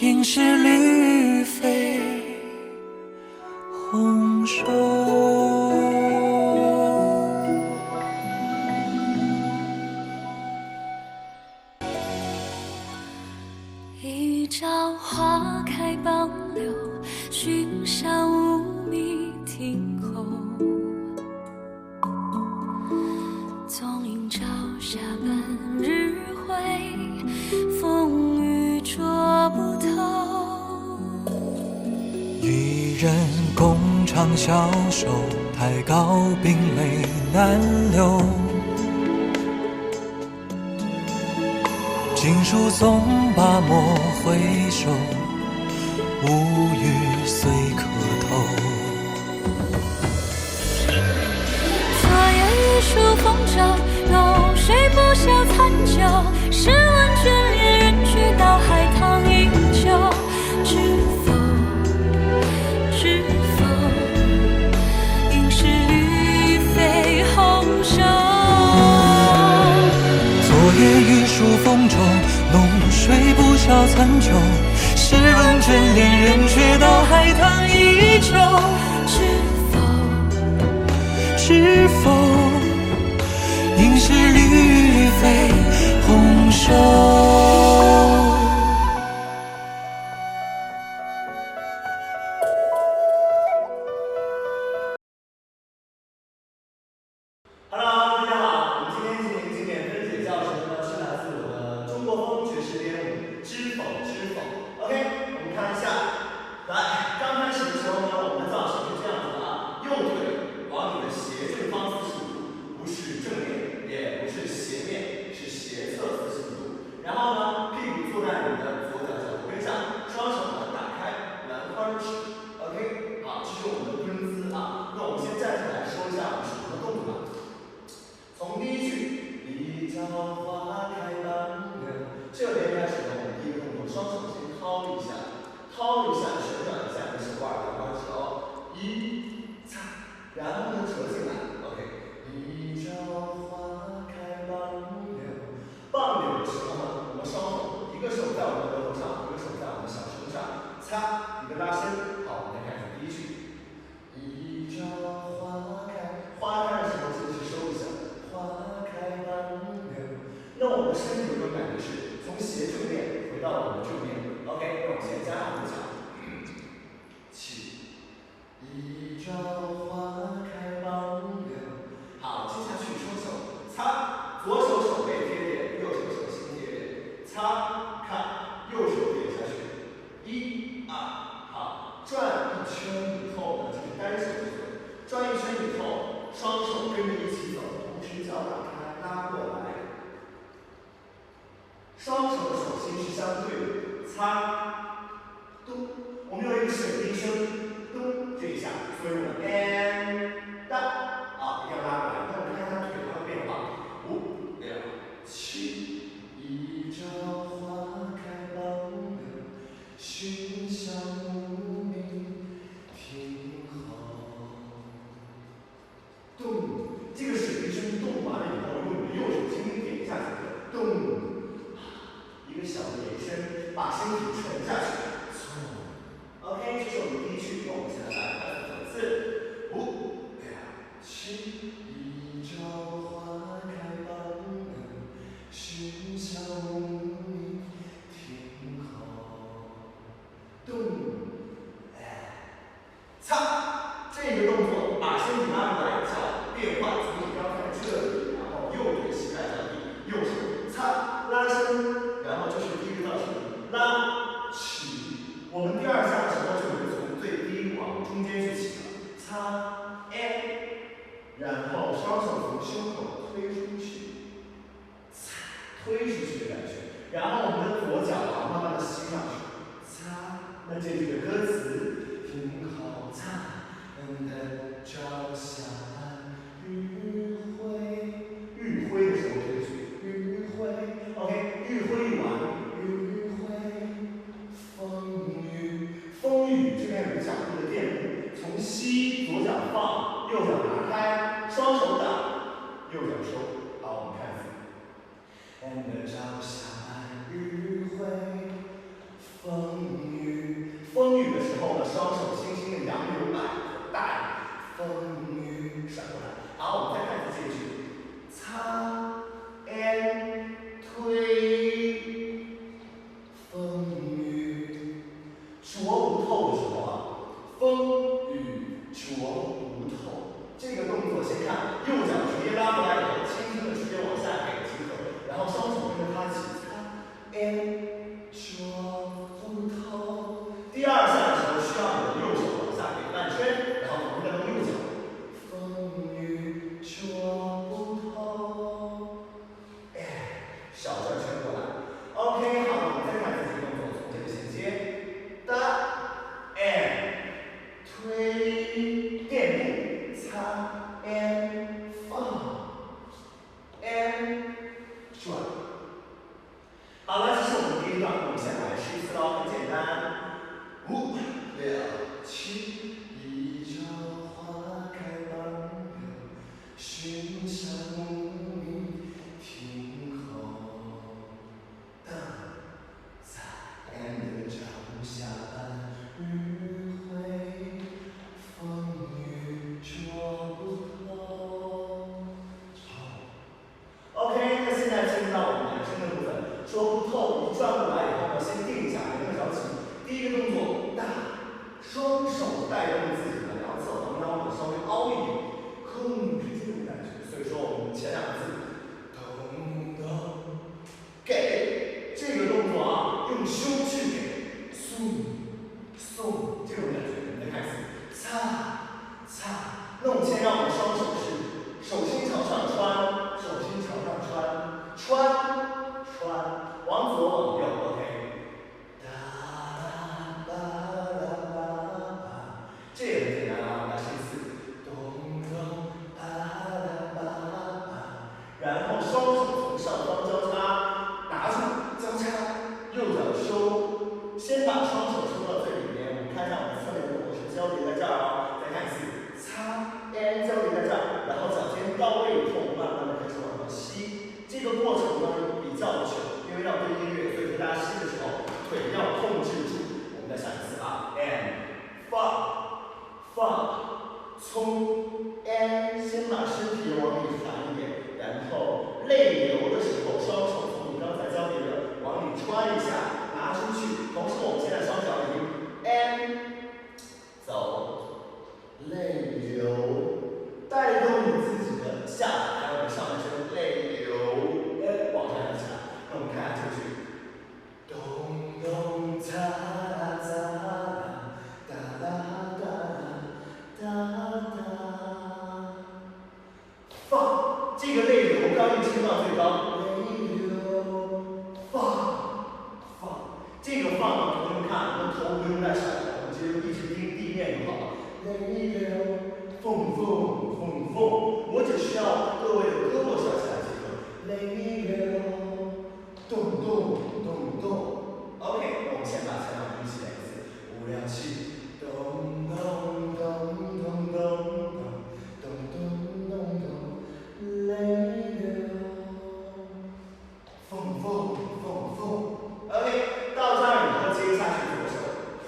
应是绿肥红瘦。一朝花开傍柳，寻香无觅庭后。纵饮朝霞半日晖，风雨捉不透。一人共长消瘦，太高冰泪难流。锦书送罢莫回首，无语虽可偷。昨夜雨疏风骤，浓睡不消残酒。试问卷帘人去到海棠依旧，知否知否，应是绿肥红瘦。昨夜雨疏风骤，浓睡不消残酒。试问卷帘人却道海棠依旧。知否，应是绿肥红瘦。Hello， 大家好，我们今天进行经典分解教程呢，是来自我的中国风爵士编舞《知否知否》。OK， 我们看一下，来，刚开始的时候呢，我们的造型是这样子的啊，右腿往你的斜正方45度，不是正面，也不是斜面，是斜侧45度。然后呢，屁股坐在你的左脚脚跟上，双手呢打开兰花指。OK， 好，这是我们的蹲姿啊。那我们先站起来说一下我们手的动作吧。从第一句，一朝花开傍柳，这边开始呢，我们第一个动作，双手先掏一下，掏一下，旋转一下，你手腕兰花指哦，一擦，然后呢折进来 ，OK， 一朝花开傍柳，傍柳的时候呢，我们双手，一个手在我们的额头上，一个手在我们的小手上，擦，一个拉伸，好，我们再开始第一句，一朝花开，花开的时候记得是收一下。花开傍柳，那我们的身体有种感觉是从斜正面回到我们的正面 ，OK， 那我们先加上一脚，起，一朝花开傍柳，好，接下去双手擦，左手手背贴点，右手手心贴点，擦，看，右手点下去，一二，好，转一圈以后呢，这是单手动作，转一圈以后，双手跟着一起走。脚打开，拉过来，双手的手心是相对的，擦，咚，我们有一个水滴声，咚，这一下，所以我们 and 哒，啊，一定要拉过来。那我们看一下腿它的变化，5、6、7，一朝花开傍柳，寻香无觅庭后，咚。这个水滴声动完了以后，用你的右手轻轻点一下即可，动，一个小的延伸，把身体沉下去。OK， 这是我们第一句，那我们现在来快速走次，5、6、7，一朝花开傍柳，寻香无觅庭后，动，擦，这个动作把身体拉过来，脚变换。刚才这里，然后右腿膝盖着地，右手擦拉伸，然后这是第一个造型，拉起。我们第二下的时候就是从最低往中间去起的，擦 and， 然后双手从胸口推出去，擦推出去的感觉，然后我们的左脚啊慢慢的吸上去，擦。那这句的歌词，挺好擦，朝霞余晖的时候这个曲，余晖 ，OK， 余晖一完，余晖，风雨，这边有个角度的垫步，从吸，左脚放，右脚拿开，双手打，右脚收，好，我们看一次。朝霞余晖，风个段，我们先来试一次喽，很简单。5、6、7，一朝花开满园，寻香牧民听候。等，在 and 朝下半日晖，风雨捉不透。OK， 那现在进入到我们男生的部分，说不透，一转过来以后呢，先定一下，别那么着急。第一个动作大，双手带动自己的两侧横腰呢稍微凹一点，控制这种感觉。所以说我们前两个字，咚咚，给这个动作啊，用胸去给，送这种感觉。我们再看一次，擦擦。那我们先让我们双手是手心朝上穿，手心朝上穿，穿，往左往右 ，OK。这也很简单啊，来试一次，咚咚然后双手从上方交叉，拿住交叉，右脚收，先把双手收到最里面。我们看一下我们侧面的动作是交叠在这儿哦，再看一次，擦 ，and 交叠在这儿，然后脚尖到位以后，慢慢的开始往上吸。这个过程呢比较久，因为要对音乐，所以说大家吸的时候腿要控制住。我们再想一次啊 ，and 放，冲 and 先把身体往里含一点，然后泪流的时候，双手从你刚才交叠的往里穿一下，拿出去。同时我们现在双脚已经 and 走，泪流，带动你自己的下巴，还有你上半身，泪流，哎，往上扬起来。那我们看一下这个句，咚咚哒啦哒啦，哒啦哒啦哒哒。放，这个泪流刚一撑到最高，泪流，放，这个放呢，同学们看，我们头不用再甩了，我们直接一直盯地面就好了。泪流，缝，我只需要各位的胳膊甩起来即可。泪流，动。OK， 那我们先把前两个一起来一次，5、6、7，咚咚咚咚咚咚，泪流，缝。OK， 到这儿以后接下去左手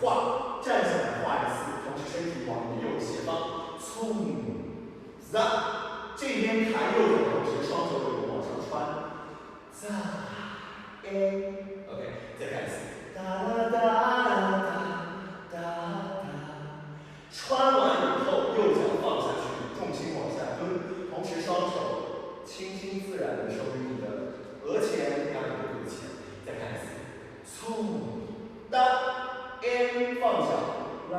画，站起来画一次，同时身体往你的右斜方冲。这边弹右手，同时双手有往上穿，OK， 再看一次，哒啦哒啦哒哒，穿完以后右脚放下去，重心往下蹲，同时双手轻轻自然的收于你的额前，让你的肚子前，再看一次，冲哒 ，and 放脚拉，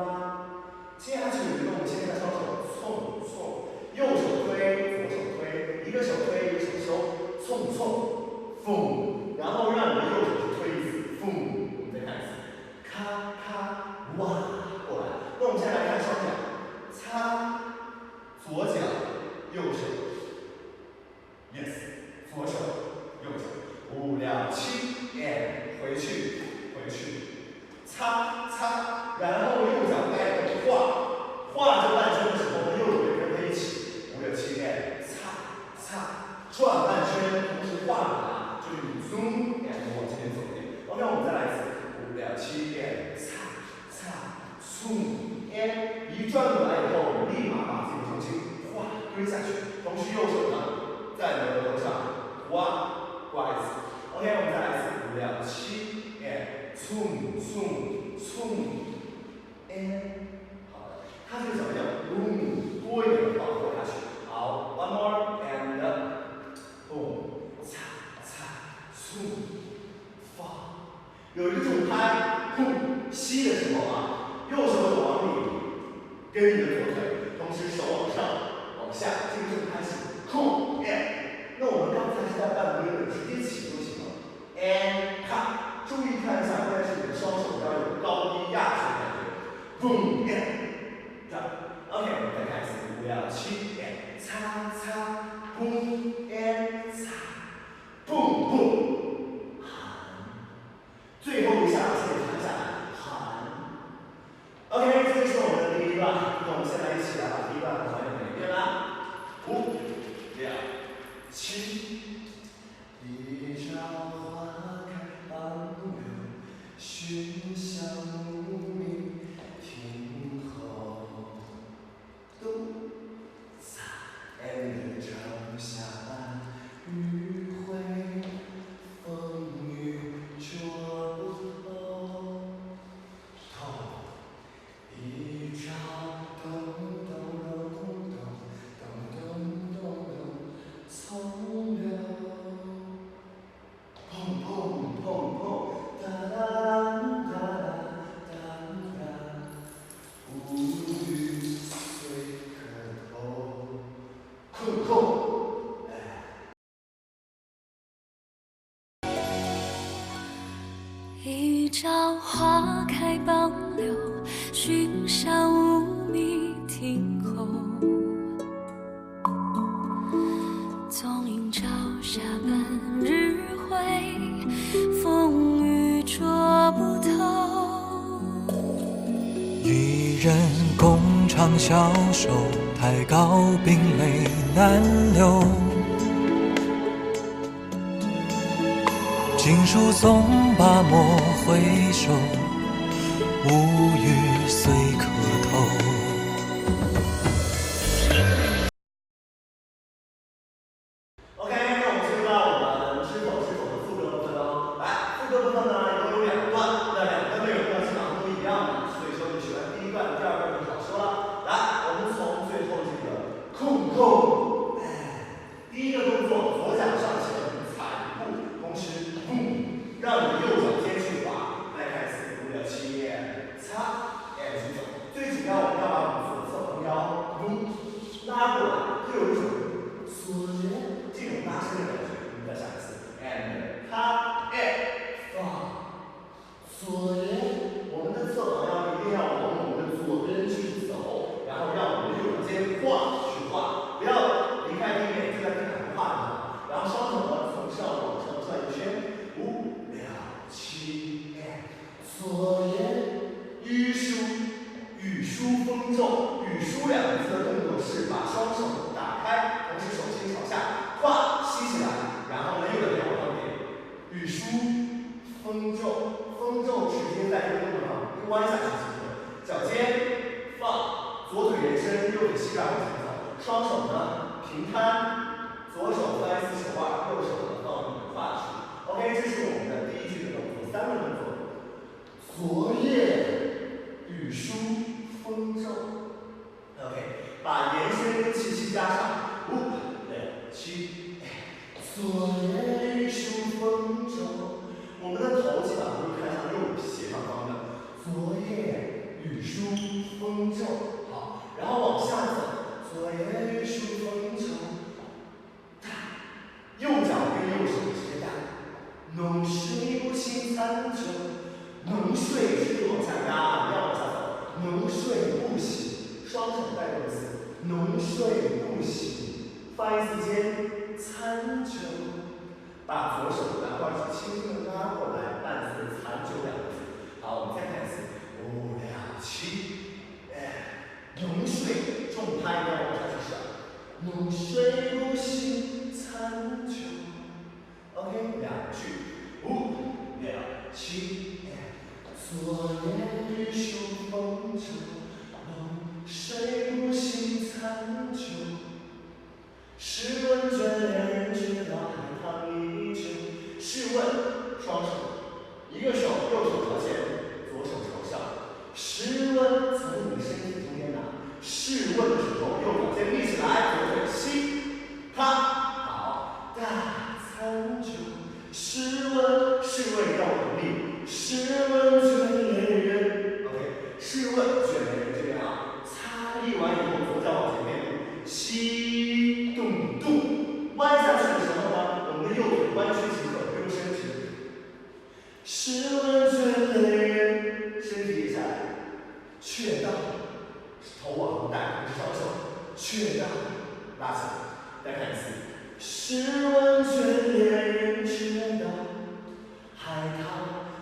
接下去我们现在双手冲。右手推，左手推，一个手推，一个手收，冲，缝，然后让你的右手去推一次，缝，我们再看一次，咔，哇，过来。那我们先来看双脚，擦，左脚，右手 ，yes， 左手，右脚，5、6、7 ，and 回去，擦，然后右脚带动画这半身的时候呢，右手也跟着一起。5、6、7 and 擦，转半圈，同时画马，就是你 zoom and 往这边走一点。OK， 我们再来一次，5、6、7 and 擦 zoom and 一转过来以后，我们立马把自己的重心画推下去，同时右手呢在你的额头上刮一次。OK， 我们再来一次，5、6、7 and zoom and 好的，它这个脚要多一点的话活下去。好 ，one more and boom， 擦，放。有一个重拍，吸的时候啊，右手往里跟你的左腿，同时手往上、往下，这个重拍是and。那我们刚才是在半蹲的，直接起就行了。and 看，注意看一下，关键是你的双手要有高低压制的感觉。boom and 这样 ，OK， 我们再看一次，5、6、7 and 擦 ，boom and 擦 ，boom， 喊，最后一下先弹下来，喊。OK， 这就是我们的第一段。那我们现在一起来把第一段还原每一遍啦。5、6、7。一朝花开半柳，寻香无觅庭后。咚，撒，and 朝下余晖，风雨捉不透。透，一朝咚咚咚咚咚咚咚咚，从流。砰砰砰砰，哒啦哒啦哒啦，无语随可透。空空，一朝花开傍柳，寻香无觅庭后。纵饮朝下半日晖，风雨捉不透。一人共长消瘦，太高冰泪难流。锦书送罢莫回首，无语随可透。OK， 那我们进入到我们知否知否的副歌部分喽。来，副歌部分呢一共有2段，那2段内容呢基本上都一样的，所以说你学完第一段、第2段就好说了。来，我们从最后这个空空，第一个动作左脚上前踩一步，同时让你的右脚尖去滑。来看一次，5、6、7，擦，举走。最主要我们要把我们左侧横腰拉过来，会有一种左肩这种拉伸的感觉。我们再下一次 ，and 它放左肩，我们的侧横腰一定要往我们的左边去走，然后让我们的右脚尖画去画，不要离开地面，就在地上画就好。然后双手呢从上往上转一圈，5、6、7，左肩语书，语书风骤，语书2个字的动作是把双手打开，同时手心朝下，胯吸起来，然后呢右脚尖往上点，语书风骤，风骤直接在这个动作上弯下去即可，脚尖放，左腿延伸，右腿膝盖往前走，双手呢平摊，左手翻4手腕，右手呢放你的胯去。OK， 这是我们的第一句的动作，3个动作。昨夜语书风骤 ，OK， 把延伸跟气息加上，5、6、7，昨夜语书风骤，我们的头基本上都是看向右斜上方的。昨夜语书风骤，好，然后往下走，昨夜语书风骤，右脚跟右手直接带，浓睡不醒残酒。浓睡是往下压，不要往下走。浓睡不醒，双手带动词。浓睡不醒，翻一次肩，残酒。把左手拿过去，轻轻的拉过来，伴随残酒2个字。好，我们再看一次，5、6、7，浓睡，重拍一定要往下去甩。浓睡不醒，残酒。OK， 2句，5、6、7。昨夜语书风骤，浓睡不醒残酒。试问卷帘人，知道海棠依旧。试问，双手，一个手，右手朝前，左手朝上。试问，从你的身体中间拿。试问的时候，右脚尖立起来，左腿吸，啪，好，大残酒。试问，试问要用力。试问卷帘人 ，OK， 试问卷帘人这边啊，擦立完以后，左脚往前面，吸，动动，弯下去的时候呢，我们的右腿弯曲即可，不用伸直。试问卷帘人，身体也下来，却道，头往后带，双手，却道，拉起来，再看一次。试问卷帘人，却道，海棠。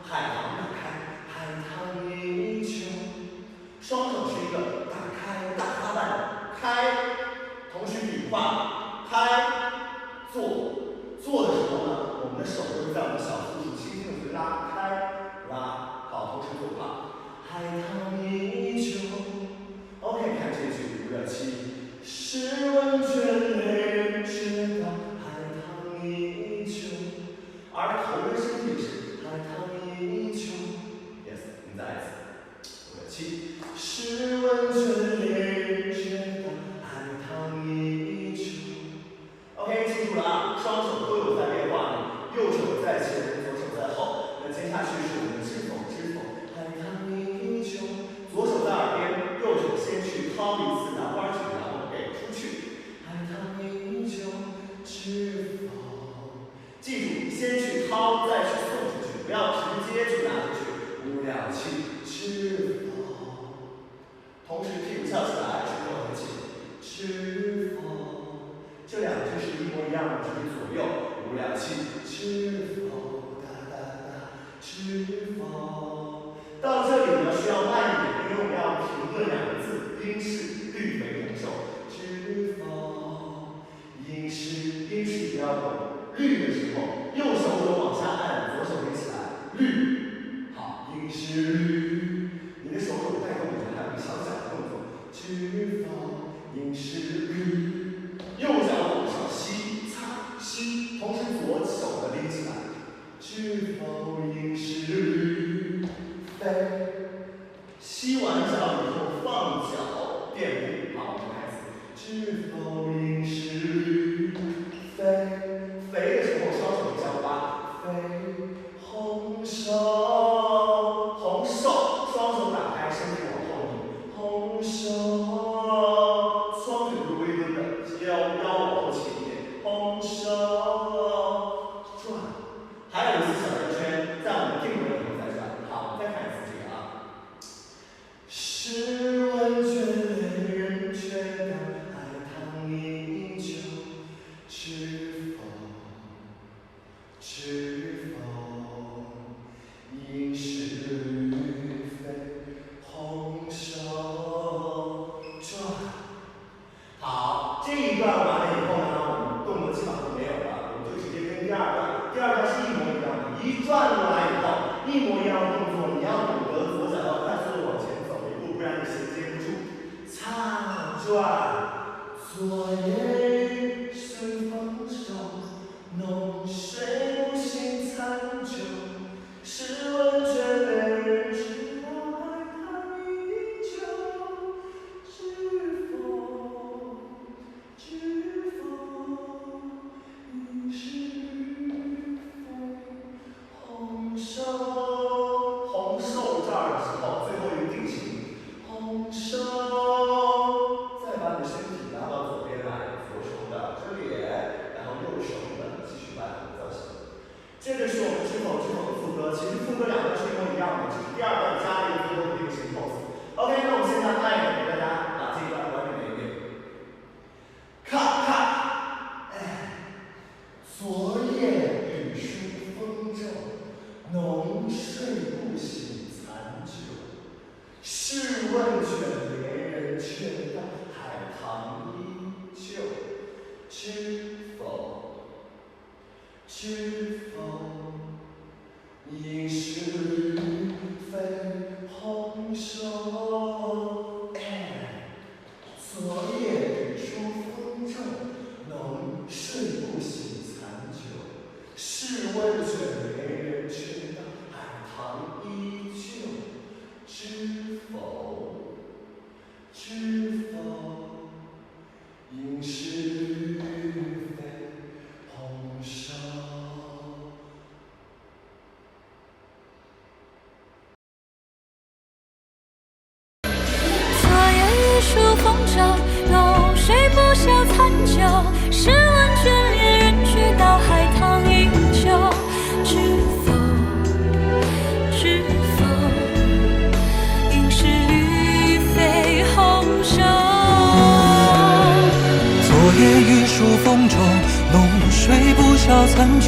海棠两气，知否？同时屁股翘起来，之后合起，知否？这两句是一模一样的，只是左右五两气，知否？哒哒哒，知否？到这里呢，需要慢一点，因为我们要停顿两个字，应是绿肥红瘦，知否？应是比较懂，绿的时候，右手肘往下按，左手立起来，绿。好，应是绿，你的手肘带动着，还有一个小小的动作，知否？应是绿，右脚往上吸，擦吸，同时左手的拎起来，知否？应是绿，飞。吸完脚以后放脚垫步，好，我们开始，知否？应是绿，飞。飞的时候双手交八，飞。红手，红手，双手打开，身体往后移，红手，双腿是微蹲的，腰往后倾一点，红手转，还有一次小圆圈，在我们定位以后再转。好，再看一次这个啊。试问卷帘人，却道海棠依旧，知否？知否？应是绿肥红瘦转。好，这一段完了以后呢，我们动作基本上就没有了，我们就直接跟第二段。第二段是一模一样的，一转过来以后，一模一样的动作，你要懂得左脚要快速的往前走一步，不然你衔接不住。擦转，昨夜随风手，浓睡不醒残酒。试问卷帘人，知道海棠依旧，知否？知否？应是绿肥红瘦。红瘦这儿的时候，最后一个定型，红瘦。再把你的身体拉到左边来，左手的遮脸，然后右手的继续摆造型。这个是我们知否的副歌，其实副歌两段是一模一样的，只是第二段加了一个最后的定型 pose。OK， 那我们现在慢一点，给大家把这一段完整的一遍。看看，昨夜雨疏风骤，浓睡不醒残酒。试问卷帘人，却道海棠依旧，知否？知否？应是绿肥红瘦。昨夜雨疏风骤，浓睡不醒残酒。试问卷帘人，却道海棠依旧，知否？知否？应是绿肥红瘦。昨夜雨疏风骤，浓睡不消残酒。试问卷帘人，却道海棠依旧，知否？知否？应是绿肥红瘦。昨夜雨疏风骤，浓睡不消残酒。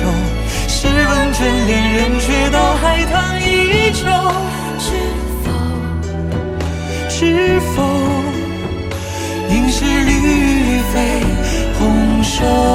试问卷帘人，却道海棠依旧，知否？应是绿肥红瘦。